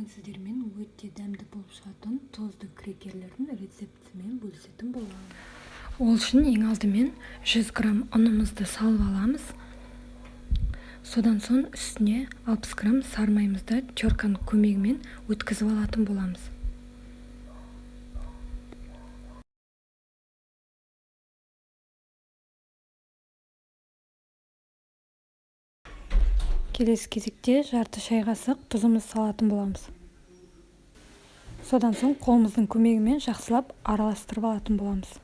бүгін сіздермен өте дәмді болып шығатын тозды крекерлердің рецептімен бөлісетін боламын. Ол үшін ең алдымен 100 грамм ұнымызды салып аламыз. Содан соң үстіне 60 грамм сары майымызды терканың көмегімен өткізіп алатын боламыз. Келесі кезекте жарты шай қасық тұзымызды салатын боламыз. Содан соң қолымыздың көмегімен жақсылап араластырып алатын боламыз.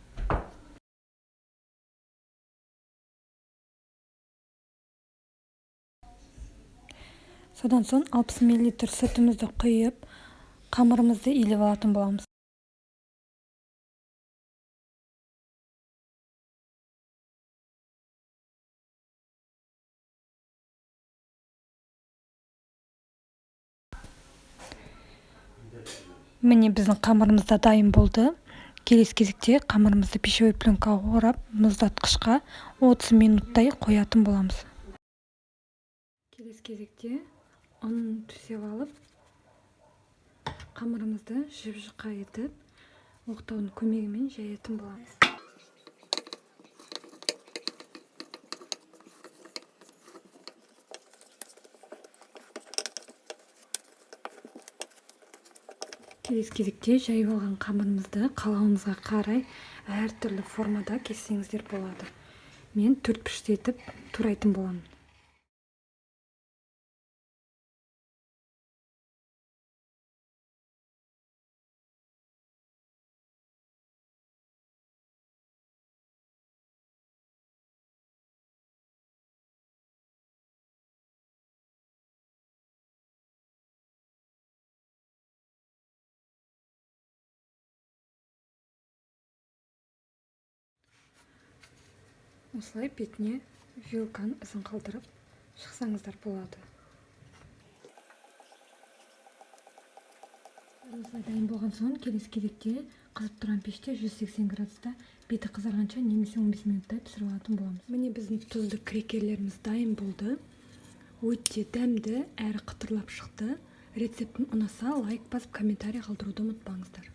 Содан соң 60 мл сүтімізді құйып, қамырымызды илеп алатын боламыз. Міне біздің қамырымыз да дайын болды. Келесі кезекте қамырымызды пищевой пленкаға орап, мұздатқышқа 30 минуттай қоятын боламыз. Келесі кезекте ұнын төсеп алып, қамырымызды жіп-жұқа етіп, оқтаудың көмегімен жаятын боламыз. Келесі кезекте жайып алған қамырымызды қалауыңызға қарай әртүрлі формада кессеңіздер болады. Мен төртбұрышты етіп турайтын боламын. Осылай бетіне вилканың ізін қалдырып шықсаңыздар болады. Осылай дайын болған соң келесі кезекте қызып тұрған пеште 180 градуста беті қызарғанша немесе 15 минуттай пісіріп алатын боламыз. Міне біздің тұзды крекерлеріміз дайын болды. Өте дәмді әрі қытырлап шықты. Рецептім ұнаса лайк басып комментарий қалдыруды ұмытпаңыздар.